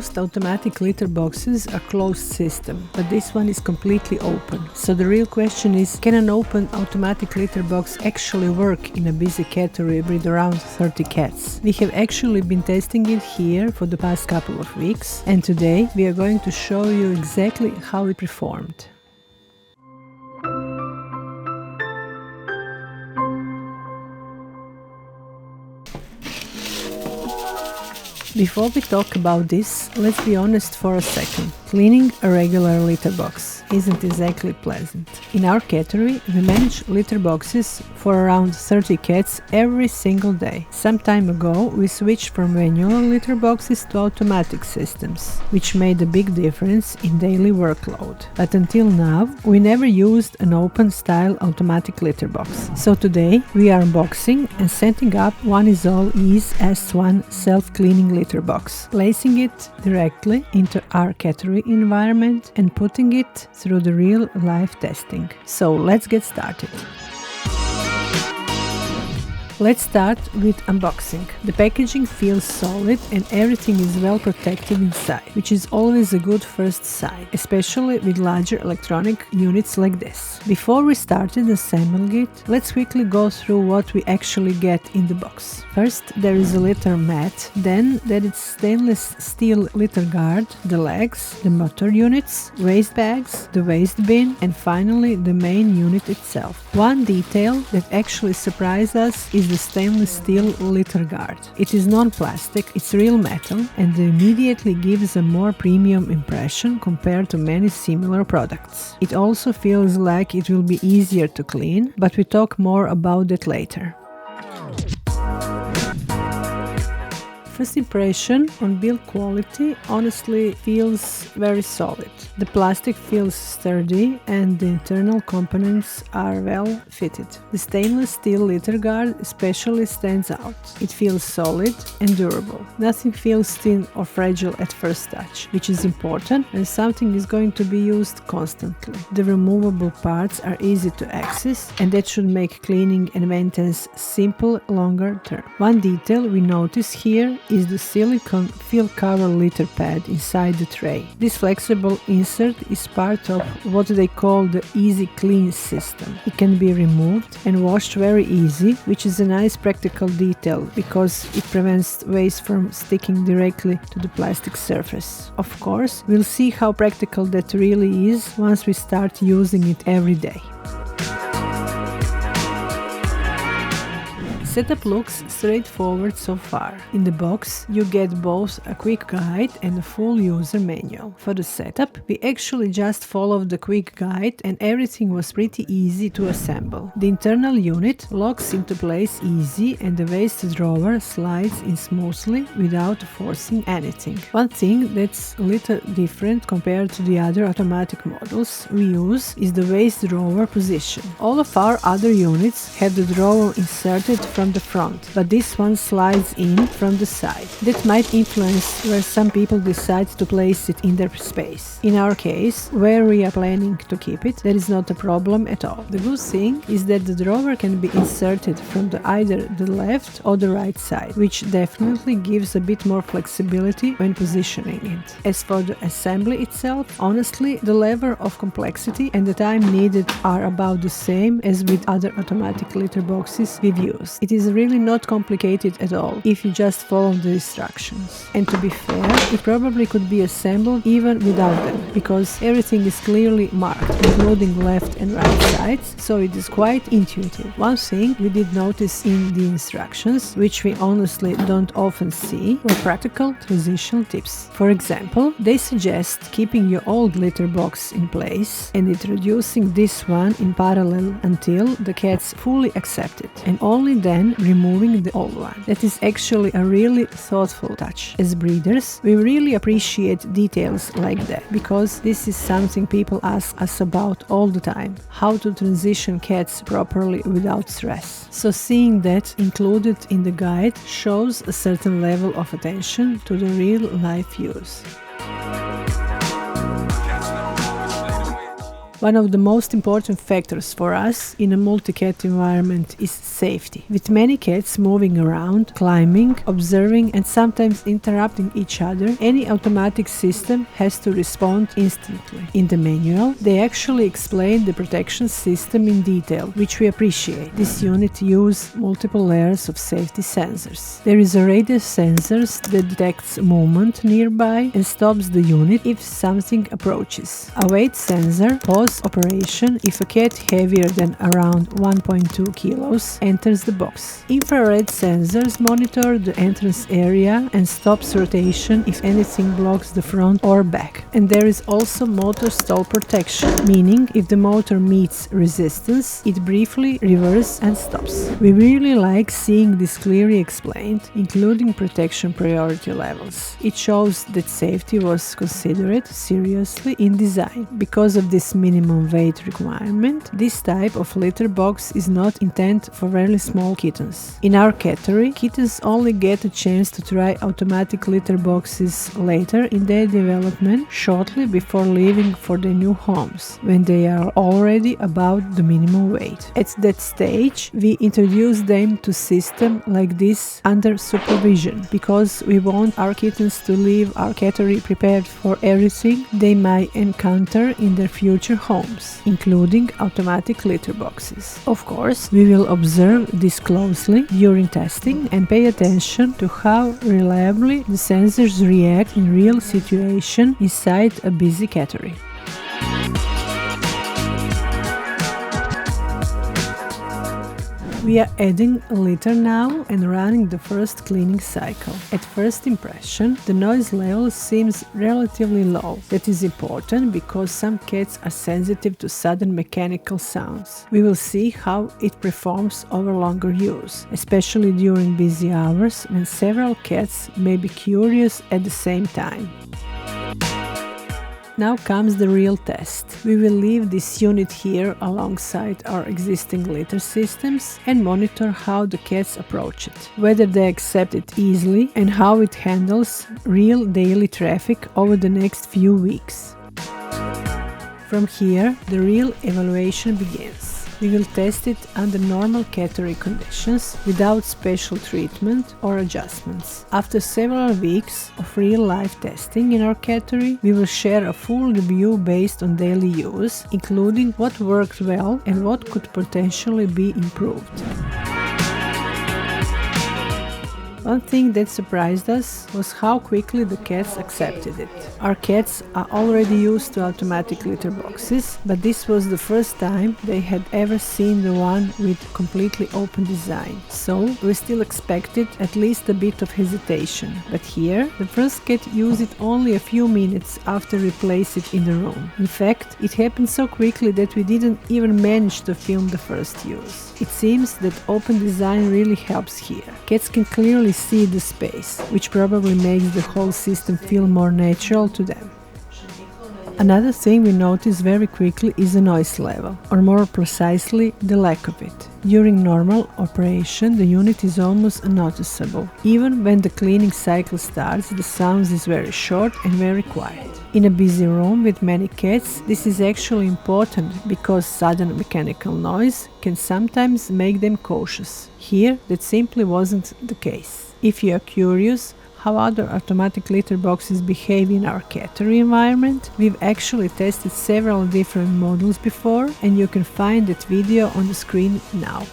Most automatic litter boxes are closed system, but this one is completely open. So the real question is, can an open automatic litter box actually work in a busy cattery with around 30 cats? We have actually been testing it here for the past couple of weeks, and today we are going to show you exactly how it performed. Before we talk about this, let's be honest for a second. Cleaning a regular litter box isn't exactly pleasant. In our cattery, we manage litter boxes for around 30 cats every single day. Some time ago, we switched from manual litter boxes to automatic systems, which made a big difference in daily workload. But until now, we never used an open-style automatic litter box. So today, we are unboxing and setting up Oneisall Ease S1 self-cleaning litter box, placing it directly into our cattery environment and putting it through the real-life testing. So let's get started. Let's start with unboxing. The packaging feels solid and everything is well protected inside, which is always a good first sign, especially with larger electronic units like this. Before we started assembling it, let's quickly go through what we actually get in the box. First, there is a litter mat, then there is stainless steel litter guard, the legs, the motor units, waste bags, the waste bin, and finally the main unit itself. One detail that actually surprised us is the stainless steel litter guard. It is non-plastic, it's real metal, and immediately gives a more premium impression compared to many similar products. It also feels like it will be easier to clean, but we talk more about that later. First impression on build quality honestly feels very solid. The plastic feels sturdy and the internal components are well fitted. The stainless steel litter guard especially stands out. It feels solid and durable. Nothing feels thin or fragile at first touch, which is important when something is going to be used constantly. The removable parts are easy to access and that should make cleaning and maintenance simple longer term. One detail we notice here is the silicone fill cover litter pad inside the tray. This flexible insert is part of what they call the easy clean system. It can be removed and washed very easy, which is a nice practical detail because it prevents waste from sticking directly to the plastic surface. Of course, we'll see how practical that really is once we start using it every day. Setup looks straightforward so far. In the box, you get both a quick guide and a full user manual. For the setup, we actually just followed the quick guide and everything was pretty easy to assemble. The internal unit locks into place easy and the waste drawer slides in smoothly without forcing anything. One thing that's a little different compared to the other automatic models we use is the waste drawer position. All of our other units have the drawer inserted from the front, but this one slides in from the side. That might influence where some people decide to place it in their space. In our case, where we are planning to keep it, that is not a problem at all. The good thing is that the drawer can be inserted from either the left or the right side, which definitely gives a bit more flexibility when positioning it. As for the assembly itself, honestly, the level of complexity and the time needed are about the same as with other automatic litter boxes we've used. It is really not complicated at all if you just follow the instructions. And to be fair, it probably could be assembled even without them, because everything is clearly marked, including left and right sides, so it is quite intuitive. One thing we did notice in the instructions, which we honestly don't often see, were practical transition tips. For example, they suggest keeping your old litter box in place and introducing this one in parallel until the cats fully accept it, and only then removing the old one. That is actually a really thoughtful touch. As breeders, we really appreciate details like that, because this is something people ask us about all the time: how to transition cats properly without stress. So seeing that included in the guide shows a certain level of attention to the real life use. One of the most important factors for us in a multi-cat environment is safety. With many cats moving around, climbing, observing and sometimes interrupting each other, any automatic system has to respond instantly. In the manual, they actually explain the protection system in detail, which we appreciate. This unit uses multiple layers of safety sensors. There is a radar sensor that detects movement nearby and stops the unit if something approaches. A weight sensor pauses operation if a cat heavier than around 1.2 kilos enters the box. Infrared sensors monitor the entrance area and stops rotation if anything blocks the front or back. And there is also motor stall protection, meaning if the motor meets resistance, it briefly reverses and stops. We really like seeing this clearly explained, including protection priority levels. It shows that safety was considered seriously in design. Because of this minimum weight requirement, this type of litter box is not intended for very small kittens. In our Cattery, kittens only get a chance to try automatic litter boxes later in their development, shortly before leaving for their new homes, when they are already about the minimum weight. At that stage, we introduce them to systems like this under supervision, because we want our kittens to leave our Cattery prepared for everything they might encounter in their future homes, including automatic litter boxes. Of course, we will observe this closely during testing and pay attention to how reliably the sensors react in real situations inside a busy Cattery. We are adding a litter now and running the first cleaning cycle. At first impression, the noise level seems relatively low. That is important because some cats are sensitive to sudden mechanical sounds. We will see how it performs over longer use, especially during busy hours when several cats may be curious at the same time. Now comes the real test. We will leave this unit here alongside our existing litter systems and monitor how the cats approach it, whether they accept it easily and how it handles real daily traffic over the next few weeks. From here, the real evaluation begins. We will test it under normal Cattery conditions without special treatment or adjustments. After several weeks of real-life testing in our Cattery, we will share a full review based on daily use, including what worked well and what could potentially be improved. One thing that surprised us was how quickly the cats accepted it. Our cats are already used to automatic litter boxes, but this was the first time they had ever seen the one with completely open design. So we still expected at least a bit of hesitation. But here, the first cat used it only a few minutes after we placed it in the room. In fact, it happened so quickly that we didn't even manage to film the first use. It seems that open design really helps here. Cats can clearly see the space, which probably makes the whole system feel more natural to them. Another thing we notice very quickly is the noise level, or more precisely, the lack of it. During normal operation, the unit is almost unnoticeable. Even when the cleaning cycle starts, the sound is very short and very quiet. In a busy room with many cats, this is actually important because sudden mechanical noise can sometimes make them cautious. Here, that simply wasn't the case. If you are curious how other automatic litter boxes behave in our Cattery environment, we've actually tested several different models before, and you can find that video on the screen now.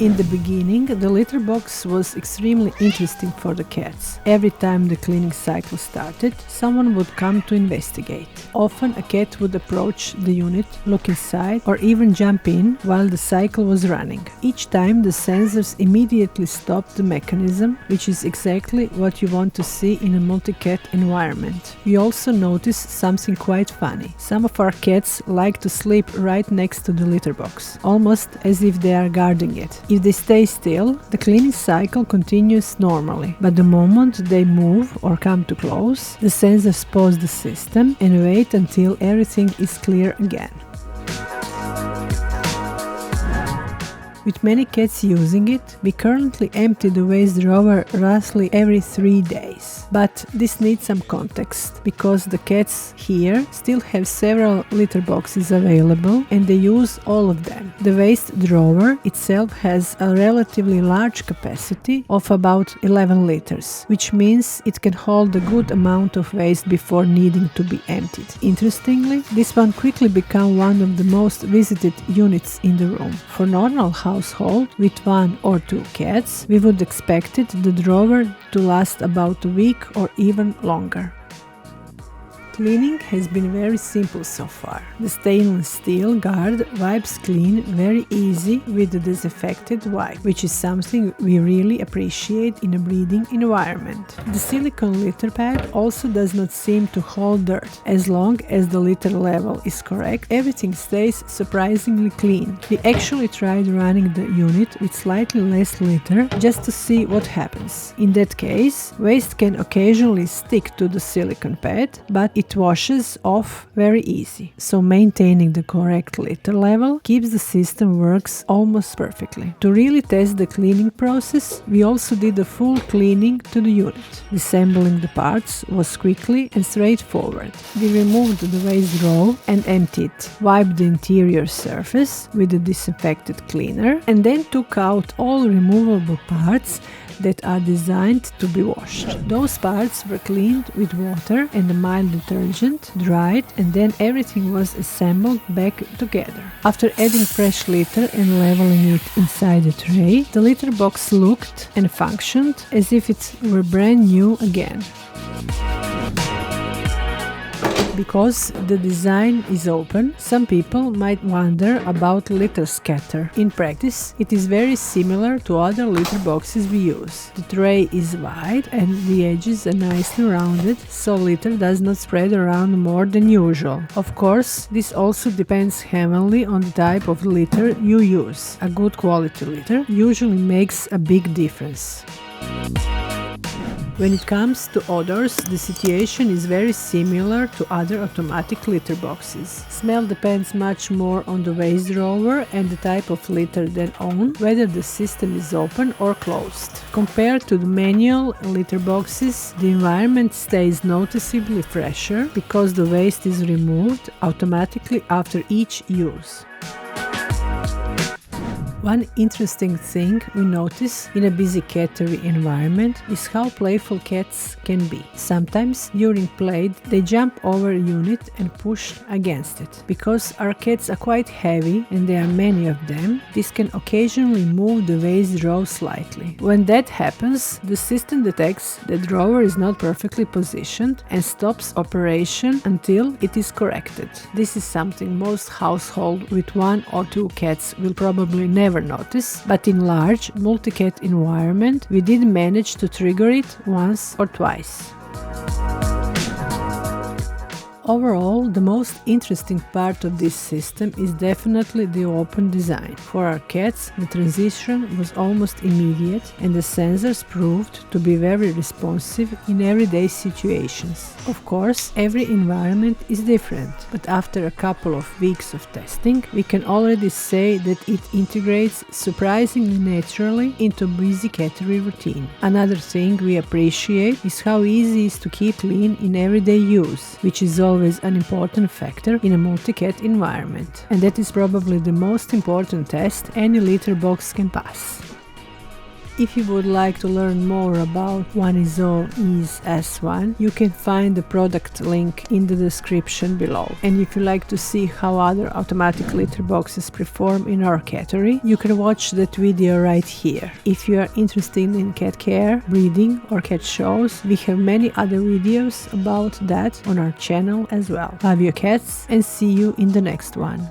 In the beginning, the litter box was extremely interesting for the cats. Every time the cleaning cycle started, someone would come to investigate. Often a cat would approach the unit, look inside, or even jump in while the cycle was running. Each time the sensors immediately stopped the mechanism, which is exactly what you want to see in a multi-cat environment. We also noticed something quite funny. Some of our cats like to sleep right next to the litter box, almost as if they are guarding it. If they stay still, the cleaning cycle continues normally, but the moment they move or come too close, the sensors pause the system and wait until everything is clear again. With many cats using it, we currently empty the waste drawer roughly every 3 days. But this needs some context, because the cats here still have several litter boxes available and they use all of them. The waste drawer itself has a relatively large capacity of about 11 liters, which means it can hold a good amount of waste before needing to be emptied. Interestingly, this one quickly became one of the most visited units in the room. For normal household with 1 or 2 cats, we would expect the drawer to last about a week or even longer. Cleaning has been very simple so far. The stainless steel guard wipes clean very easy with the disinfected wipe, which is something we really appreciate in a breeding environment. The silicone litter pad also does not seem to hold dirt. As long as the litter level is correct, everything stays surprisingly clean. We actually tried running the unit with slightly less litter just to see what happens. In that case, waste can occasionally stick to the silicone pad, but it washes off very easy. So maintaining the correct litter level keeps the system works almost perfectly. To really test the cleaning process, we also did a full cleaning to the unit. Disassembling the parts was quickly and straightforward. We removed the waste row and emptied, wiped the interior surface with a disinfected cleaner, and then took out all removable parts that are designed to be washed. Those parts were cleaned with water and a mild detergent, dried, and then everything was assembled back together. After adding fresh litter and leveling it inside the tray, the litter box looked and functioned as if it were brand new again. Because the design is open, some people might wonder about litter scatter. In practice, it is very similar to other litter boxes we use. The tray is wide and the edges are nicely rounded, so litter does not spread around more than usual. Of course, this also depends heavily on the type of litter you use. A good quality litter usually makes a big difference. When it comes to odors, the situation is very similar to other automatic litter boxes. Smell depends much more on the waste drawer and the type of litter than on whether the system is open or closed. Compared to the manual litter boxes, the environment stays noticeably fresher because the waste is removed automatically after each use. One interesting thing we notice in a busy cattery environment is how playful cats can be. Sometimes during play they jump over a unit and push against it. Because our cats are quite heavy and there are many of them, this can occasionally move the waste drawer slightly. When that happens, the system detects the drawer is not perfectly positioned and stops operation until it is corrected. This is something most households with 1 or 2 cats will probably never notice, but in large multi-cat environment we did manage to trigger it once or twice. Overall, the most interesting part of this system is definitely the open design. For our cats, the transition was almost immediate and the sensors proved to be very responsive in everyday situations. Of course, every environment is different, but after a couple of weeks of testing, we can already say that it integrates surprisingly naturally into busy cattery routine. Another thing we appreciate is how easy it is to keep clean in everyday use, which is always an important factor in a multi-cat environment, and that is probably the most important test any litter box can pass. If you would like to learn more about Oneisall Ease S1, you can find the product link in the description below. And if you like to see how other automatic litter boxes perform in our cattery, you can watch that video right here. If you are interested in cat care, breeding or cat shows, we have many other videos about that on our channel as well. Love your cats and see you in the next one.